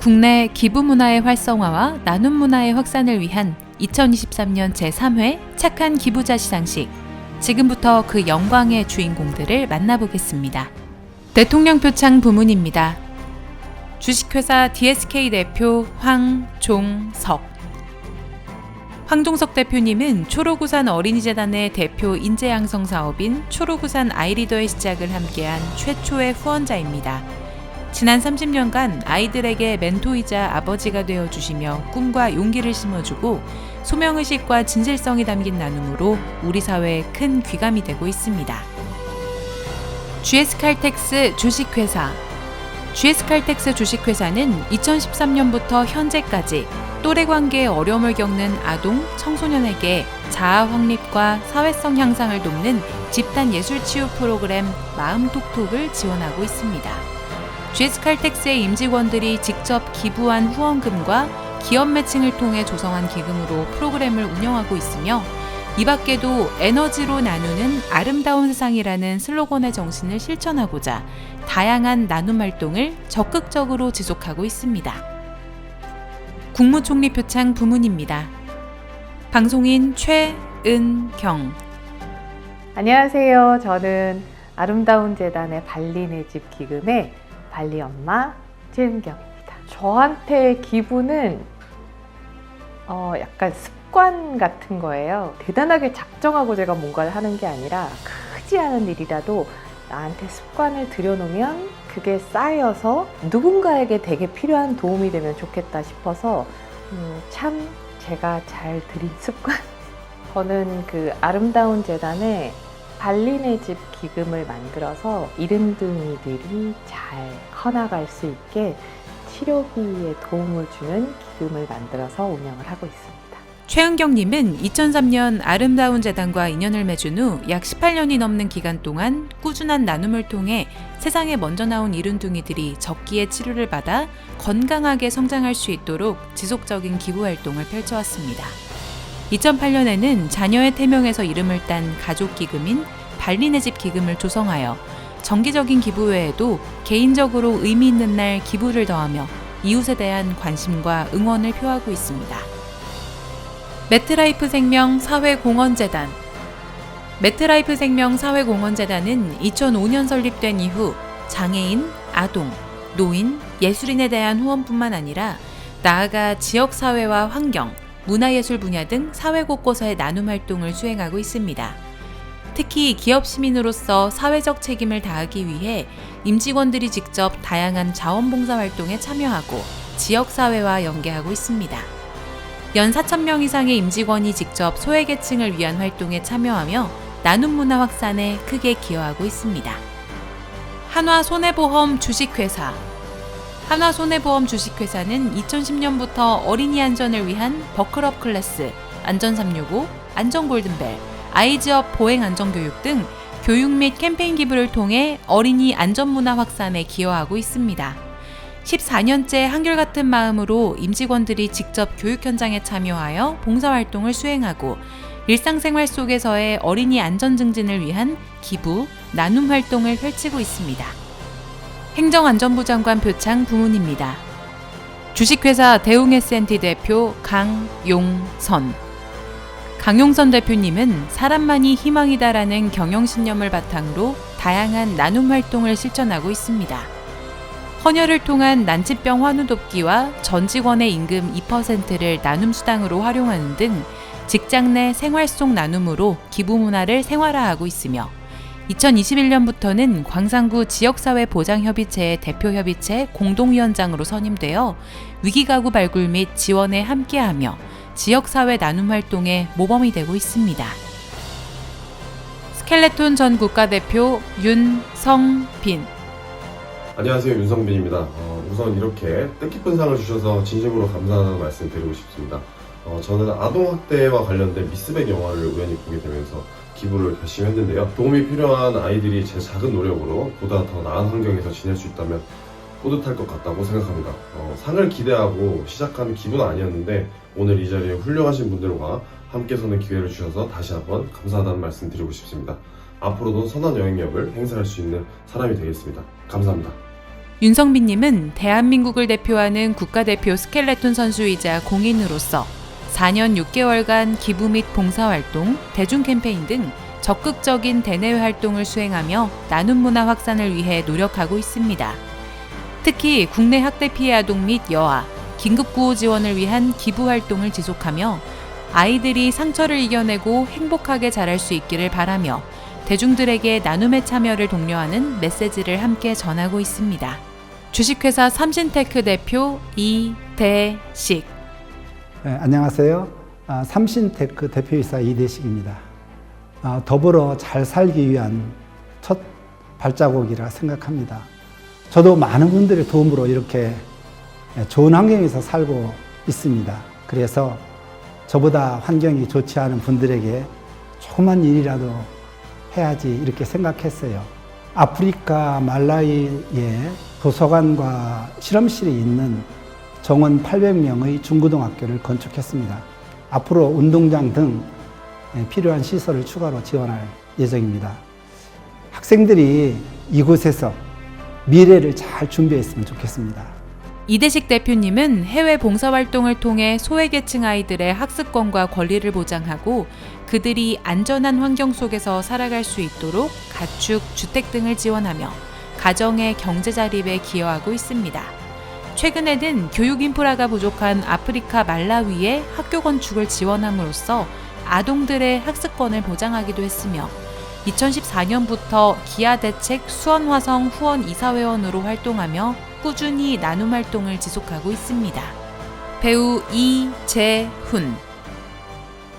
국내 기부 문화의 활성화와 나눔 문화의 확산을 위한 2023년 제3회 착한 기부자 시상식. 지금부터 그 영광의 주인공들을 만나보겠습니다. 대통령 표창 부문입니다. 주식회사 DSK 대표 황종석. 황종석 대표님은 초록우산 어린이재단의 대표 인재양성 사업인 초록우산 아이리더의 시작을 함께한 최초의 후원자입니다. 지난 30년간 아이들에게 멘토이자 아버지가 되어주시며 꿈과 용기를 심어주고 소명의식과 진실성이 담긴 나눔으로 우리 사회에 큰 귀감이 되고 있습니다. GS칼텍스 주식회사. GS칼텍스 주식회사는 2013년부터 현재까지 또래관계에 어려움을 겪는 아동, 청소년에게 자아 확립과 사회성 향상을 돕는 집단 예술치유 프로그램 마음톡톡을 지원하고 있습니다. GS칼텍스의 임직원들이 직접 기부한 후원금과 기업 매칭을 통해 조성한 기금으로 프로그램을 운영하고 있으며 이 밖에도 에너지로 나누는 아름다운 세상이라는 슬로건의 정신을 실천하고자 다양한 나눔 활동을 적극적으로 지속하고 있습니다. 국무총리 표창 부문입니다. 방송인 최은경. 안녕하세요. 저는 아름다운 재단의 발리 내 집 기금의 발리 엄마 최은경입니다. 저한테 기부는 약간 습관 같은 거예요. 대단하게 작정하고 제가 뭔가를 하는 게 아니라 크지 않은 일이라도 나한테 습관을 들여놓으면 그게 쌓여서 누군가에게 되게 필요한 도움이 되면 좋겠다 싶어서 참 제가 잘 들인 습관. 저는 그 아름다운 재단에 발리 내 집 기금을 만들어서 이른둥이들이 잘 커나갈 수 있게 치료비에 도움을 주는 기금을 만들어서 운영을 하고 있습니다. 최은경님은 2003년 아름다운 재단과 인연을 맺은 후 약 18년이 넘는 기간 동안 꾸준한 나눔을 통해 세상에 먼저 나온 이른둥이들이 적기에 치료를 받아 건강하게 성장할 수 있도록 지속적인 기부 활동을 펼쳐왔습니다. 2008년에는 자녀의 태명에서 이름을 딴 가족기금인 발리 내 집 기금을 조성하여 정기적인 기부 외에도 개인적으로 의미 있는 날 기부를 더하며 이웃에 대한 관심과 응원을 표하고 있습니다. 매트라이프 생명 사회공헌재단. 매트라이프 생명 사회공헌재단은 2005년 설립된 이후 장애인, 아동, 노인, 예술인에 대한 후원뿐만 아니라 나아가 지역사회와 환경, 문화예술 분야 등 사회 곳곳의 나눔 활동을 수행하고 있습니다. 특히 기업 시민으로서 사회적 책임을 다하기 위해 임직원들이 직접 다양한 자원봉사 활동에 참여하고 지역사회와 연계하고 있습니다. 연 4,000명 이상의 임직원이 직접 소외계층을 위한 활동에 참여하며 나눔 문화 확산에 크게 기여하고 있습니다. 한화손해보험 주식회사. 한화손해보험 주식회사는 2010년부터 어린이 안전을 위한 버클업 클래스, 안전365, 안전골든벨, 아이즈업 보행안전교육 등 교육 및 캠페인 기부를 통해 어린이 안전문화 확산에 기여하고 있습니다. 14년째 한결같은 마음으로 임직원들이 직접 교육 현장에 참여하여 봉사활동을 수행하고 일상생활 속에서의 어린이 안전 증진을 위한 기부, 나눔 활동을 펼치고 있습니다. 행정안전부 장관 표창 부문입니다. 주식회사 대웅&S&T 대표 강용선. 강용선 대표님은 사람만이 희망이다라는 경영신념을 바탕으로 다양한 나눔 활동을 실천하고 있습니다. 헌혈을 통한 난치병 환우 돕기와 전 직원의 임금 2%를 나눔 수당으로 활용하는 등 직장 내 생활 속 나눔으로 기부 문화를 생활화하고 있으며 2021년부터는 광산구 지역사회 보장협의체의 대표협의체 공동위원장으로 선임되어 위기가구 발굴 및 지원에 함께하며 지역사회 나눔 활동에 모범이 되고 있습니다. 스켈레톤 전 국가대표 윤성빈. 안녕하세요, 윤성빈입니다. 우선 이렇게 뜻깊은 상을 주셔서 진심으로 감사하다는 말씀 드리고 싶습니다. 저는 아동학대와 관련된 미스백 영화를 우연히 보게 되면서 기부를 결심했는데요. 도움이 필요한 아이들이 제 작은 노력으로 보다 더 나은 환경에서 지낼 수 있다면 뿌듯할 것 같다고 생각합니다. 상을 기대하고 시작한 기부는 아니었는데 오늘 이 자리에 훌륭하신 분들과 함께 서는 기회를 주셔서 다시 한번 감사하다는 말씀 드리고 싶습니다. 앞으로도 선한 영향력을 행사할 수 있는 사람이 되겠습니다. 감사합니다. 윤성빈님은 대한민국을 대표하는 국가대표 스켈레톤 선수이자 공인으로서 4년 6개월간 기부 및 봉사활동, 대중 캠페인 등 적극적인 대내외 활동을 수행하며 나눔 문화 확산을 위해 노력하고 있습니다. 특히 국내 학대 피해 아동 및 여아, 긴급구호 지원을 위한 기부 활동을 지속하며 아이들이 상처를 이겨내고 행복하게 자랄 수 있기를 바라며 대중들에게 나눔에 참여를 독려하는 메시지를 함께 전하고 있습니다. 주식회사 삼신테크 대표 이대식. 네, 안녕하세요. 삼신테크 대표이사 이대식입니다. 더불어 잘 살기 위한 첫 발자국이라 생각합니다. 저도 많은 분들의 도움으로 이렇게 좋은 환경에서 살고 있습니다. 그래서 저보다 환경이 좋지 않은 분들에게 조그만 일이라도 해야지 이렇게 생각했어요. 아프리카 말라위에 도서관과 실험실이 있는 정원 800명의 중고등학교를 건축했습니다. 앞으로 운동장 등 필요한 시설을 추가로 지원할 예정입니다. 학생들이 이곳에서 미래를 잘 준비했으면 좋겠습니다. 이대식 대표님은 해외 봉사활동을 통해 소외계층 아이들의 학습권과 권리를 보장하고 그들이 안전한 환경 속에서 살아갈 수 있도록 가축, 주택 등을 지원하며 가정의 경제 자립에 기여하고 있습니다. 최근에는 교육 인프라가 부족한 아프리카 말라위의 학교 건축을 지원함으로써 아동들의 학습권을 보장하기도 했으며 2014년부터 기아대책 수원화성 후원 이사회원으로 활동하며 꾸준히 나눔 활동을 지속하고 있습니다. 배우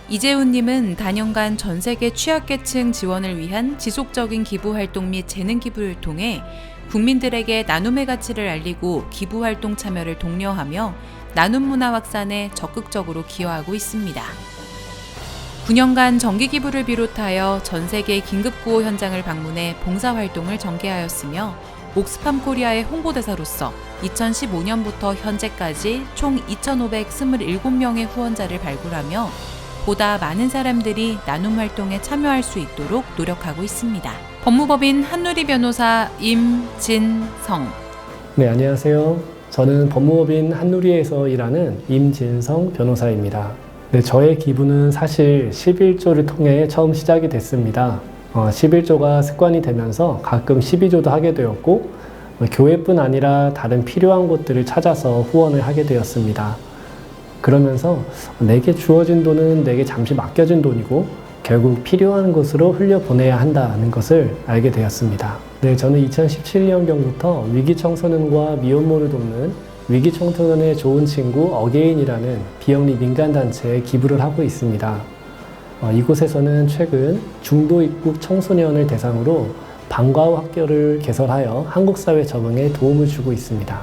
이재훈님은 단연간 전 세계 취약계층 지원을 위한 지속적인 기부 활동 및 재능 기부를 통해 국민들에게 나눔의 가치를 알리고 기부 활동 참여를 독려하며 나눔 문화 확산에 적극적으로 기여하고 있습니다. 9년간 정기 기부를 비롯하여 전 세계 긴급구호 현장을 방문해 봉사활동을 전개하였으며 옥스팜 코리아의 홍보대사로서 2015년부터 현재까지 총 2,527명의 후원자를 발굴하며 보다 많은 사람들이 나눔 활동에 참여할 수 있도록 노력하고 있습니다. 법무법인 한누리 변호사 임진성. 네, 안녕하세요. 저는 법무법인 한누리에서 일하는 임진성 변호사입니다. 네, 저의 기부는 사실 11조를 통해 처음 시작이 됐습니다. 11조가 습관이 되면서 가끔 12조도 하게 되었고 교회뿐 아니라 다른 필요한 곳들을 찾아서 후원을 하게 되었습니다. 그러면서 내게 주어진 돈은 내게 잠시 맡겨진 돈이고 결국 필요한 곳으로 흘려보내야 한다는 것을 알게 되었습니다. 네, 저는 2017년경부터 위기청소년과 미혼모를 돕는 위기청소년의 좋은 친구 어게인이라는 비영리 민간단체에 기부를 하고 있습니다. 이곳에서는 최근 중도 입국 청소년을 대상으로 방과 후 학교를 개설하여 한국 사회 적응에 도움을 주고 있습니다.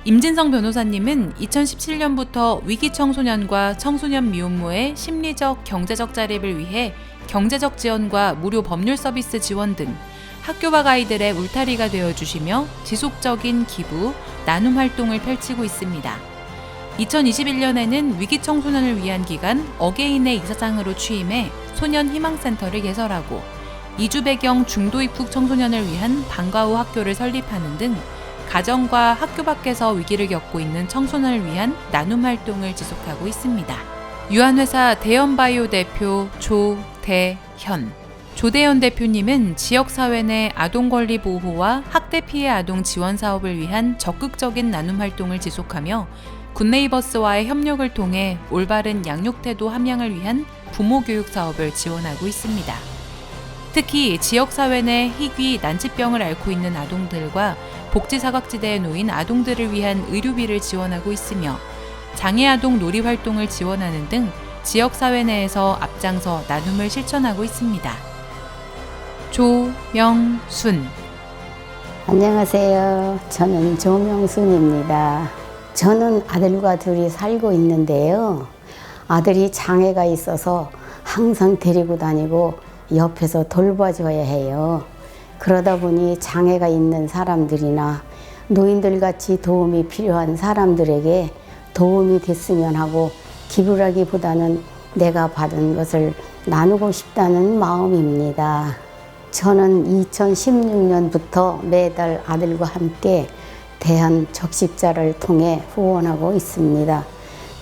임진성 변호사님은 2017년부터 위기 청소년과 청소년 미혼모의 심리적, 경제적 자립을 위해 경제적 지원과 무료 법률 서비스 지원 등 학교 밖 아이들의 울타리가 되어주시며 지속적인 기부, 나눔 활동을 펼치고 있습니다. 2021년에는 위기 청소년을 위한 기관 어게인의 이사장으로 취임해 소년 희망센터를 개설하고 이주 배경 중도 입국 청소년을 위한 방과 후 학교를 설립하는 등 가정과 학교 밖에서 위기를 겪고 있는 청소년을 위한 나눔 활동을 지속하고 있습니다. 유한회사 대연바이오 대표 조대현. 조대현 대표님은 지역사회 내 아동권리 보호와 학대 피해 아동 지원 사업을 위한 적극적인 나눔 활동을 지속하며 굿네이버스와의 협력을 통해 올바른 양육태도 함양을 위한 부모 교육 사업을 지원하고 있습니다. 특히 지역사회 내 희귀, 난치병을 앓고 있는 아동들과 복지사각지대에 놓인 아동들을 위한 의료비를 지원하고 있으며 장애아동 놀이활동을 지원하는 등 지역사회 내에서 앞장서 나눔을 실천하고 있습니다. 조명순. 안녕하세요. 저는 조명순입니다. 저는 아들과 둘이 살고 있는데요. 아들이 장애가 있어서 항상 데리고 다니고 옆에서 돌봐줘야 해요. 그러다 보니 장애가 있는 사람들이나 노인들 같이 도움이 필요한 사람들에게 도움이 됐으면 하고 기부라기보다는 내가 받은 것을 나누고 싶다는 마음입니다. 저는 2016년부터 매달 아들과 함께 대한적십자를 통해 후원하고 있습니다.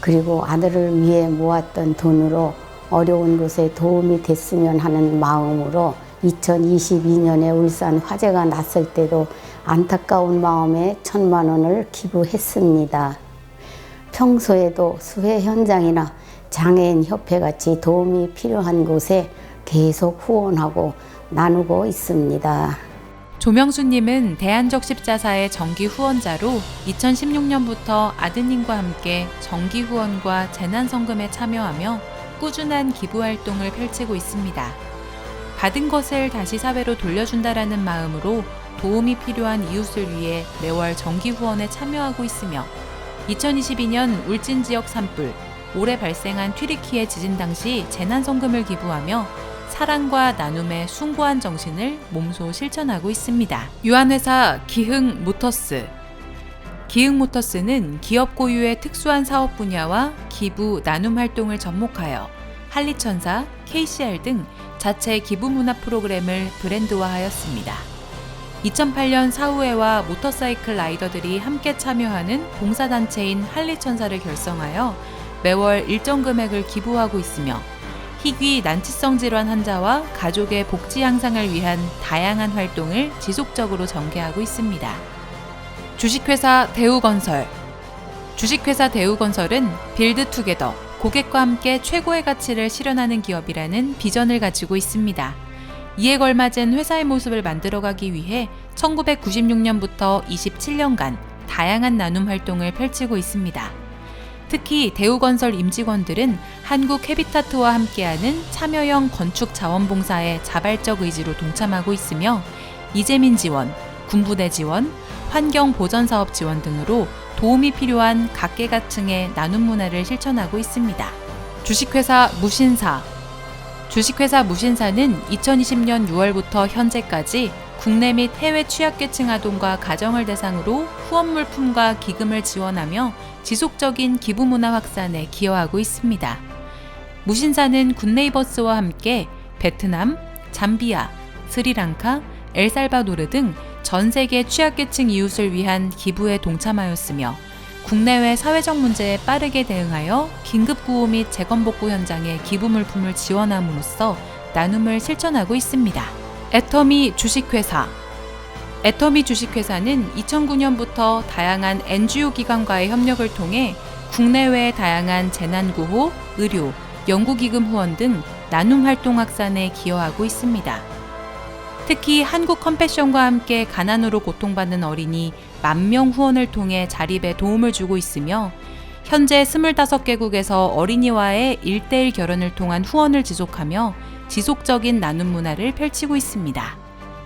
그리고 아들을 위해 모았던 돈으로 어려운 곳에 도움이 됐으면 하는 마음으로 2022년에 울산 화재가 났을 때도 안타까운 마음에 1,000만 원을 기부했습니다. 평소에도 수해 현장이나 장애인 협회 같이 도움이 필요한 곳에 계속 후원하고 나누고 있습니다. 조명수님은 대한적십자사의 정기 후원자로 2016년부터 아드님과 함께 정기 후원과 재난성금에 참여하며 꾸준한 기부 활동을 펼치고 있습니다. 받은 것을 다시 사회로 돌려준다라는 마음으로 도움이 필요한 이웃을 위해 매월 정기 후원에 참여하고 있으며 2022년 울진 지역 산불, 올해 발생한 튀르키예 지진 당시 재난성금을 기부하며 사랑과 나눔의 숭고한 정신을 몸소 실천하고 있습니다. 유한회사 기흥모터스. 기흥모터스는 기업 고유의 특수한 사업 분야와 기부, 나눔 활동을 접목하여 한리천사, KCR 등 자체 기부 문화 프로그램을 브랜드화하였습니다. 2008년 사후회와 모터사이클 라이더들이 함께 참여하는 봉사단체인 한리천사를 결성하여 매월 일정 금액을 기부하고 있으며 희귀 난치성 질환 환자와 가족의 복지 향상을 위한 다양한 활동을 지속적으로 전개하고 있습니다. 주식회사 대우건설. 주식회사 대우건설은 빌드투게더, 고객과 함께 최고의 가치를 실현하는 기업이라는 비전을 가지고 있습니다. 이에 걸맞은 회사의 모습을 만들어가기 위해 1996년부터 27년간 다양한 나눔 활동을 펼치고 있습니다. 특히 대우건설 임직원들은 한국 헤비타트와 함께하는 참여형 건축 자원봉사에 자발적 의지로 동참하고 있으며 이재민 지원, 군부대 지원, 환경보전사업 지원 등으로 도움이 필요한 각계각층의 나눔 문화를 실천하고 있습니다. 주식회사 무신사. 주식회사 무신사는 2020년 6월부터 현재까지 국내 및 해외 취약계층 아동과 가정을 대상으로 후원 물품과 기금을 지원하며 지속적인 기부 문화 확산에 기여하고 있습니다. 무신사는 굿네이버스와 함께 베트남, 잠비아, 스리랑카, 엘살바도르 등 전 세계 취약계층 이웃을 위한 기부에 동참하였으며 국내외 사회적 문제에 빠르게 대응하여 긴급구호 및 재건복구 현장에 기부 물품을 지원함으로써 나눔을 실천하고 있습니다. 애터미 주식회사. 애터미 주식회사는 2009년부터 다양한 NGO 기관과의 협력을 통해 국내외 다양한 재난구호, 의료, 연구기금 후원 등 나눔 활동 확산에 기여하고 있습니다. 특히 한국 컴패션과 함께 가난으로 고통받는 어린이 10,000명 후원을 통해 자립에 도움을 주고 있으며 현재 25개국에서 어린이와의 1:1 결혼을 통한 후원을 지속하며 지속적인 나눔 문화를 펼치고 있습니다.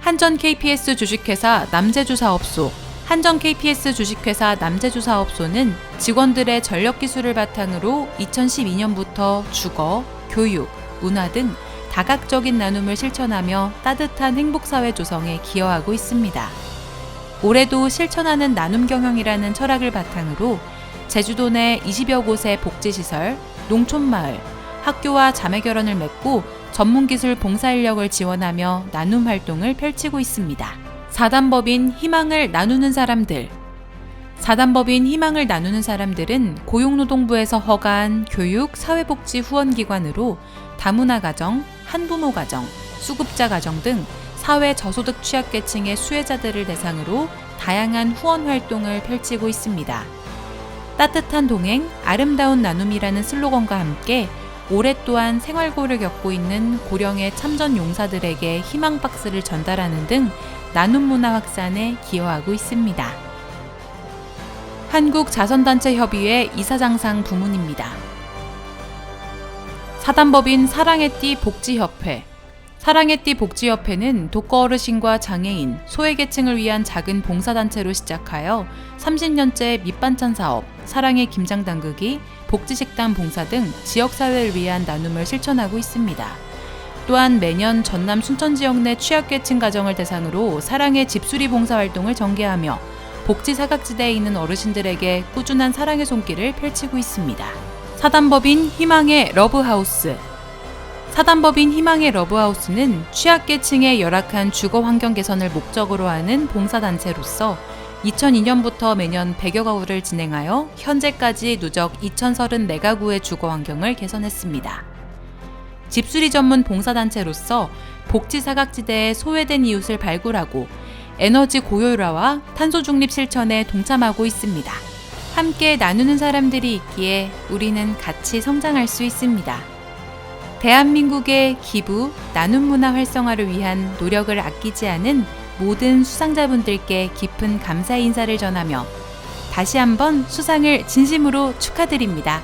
한전 KPS 주식회사 남제주사업소. 한전 KPS 주식회사 남제주사업소는 직원들의 전력기술을 바탕으로 2012년부터 주거, 교육, 문화 등 다각적인 나눔을 실천하며 따뜻한 행복사회 조성에 기여하고 있습니다. 올해도 실천하는 나눔 경영이라는 철학을 바탕으로 제주도 내 20여 곳의 복지시설, 농촌마을, 학교와 자매결혼을 맺고 전문기술 봉사인력을 지원하며 나눔 활동을 펼치고 있습니다. 사단법인 희망을 나누는 사람들. 사단법인 희망을 나누는 사람들은 고용노동부에서 허가한 교육, 사회복지 후원기관으로 다문화 가정, 한부모 가정, 수급자 가정 등 사회 저소득 취약계층의 수혜자들을 대상으로 다양한 후원 활동을 펼치고 있습니다. 따뜻한 동행, 아름다운 나눔이라는 슬로건과 함께 올해 또한 생활고를 겪고 있는 고령의 참전 용사들에게 희망 박스를 전달하는 등 나눔 문화 확산에 기여하고 있습니다. 한국자선단체협의회 이사장상 부문입니다. 사단법인 사랑의 띠 복지협회. 사랑의 띠 복지협회는 독거 어르신과 장애인, 소외계층을 위한 작은 봉사단체로 시작하여 30년째 밑반찬 사업, 사랑의 김장 담그기, 복지식당 봉사 등 지역사회를 위한 나눔을 실천하고 있습니다. 또한 매년 전남 순천 지역 내 취약계층 가정을 대상으로 사랑의 집수리 봉사활동을 전개하며 복지 사각지대에 있는 어르신들에게 꾸준한 사랑의 손길을 펼치고 있습니다. 사단법인 희망의 러브하우스. 사단법인 희망의 러브하우스는 취약계층의 열악한 주거 환경 개선을 목적으로 하는 봉사단체로서 2002년부터 매년 100여 가구를 진행하여 현재까지 누적 2,034가구의 주거 환경을 개선했습니다. 집수리 전문 봉사단체로서 복지 사각지대에 소외된 이웃을 발굴하고 에너지 고효율화와 탄소 중립 실천에 동참하고 있습니다. 함께 나누는 사람들이 있기에 우리는 같이 성장할 수 있습니다. 대한민국의 기부, 나눔 문화 활성화를 위한 노력을 아끼지 않은 모든 수상자분들께 깊은 감사의 인사를 전하며 다시 한번 수상을 진심으로 축하드립니다.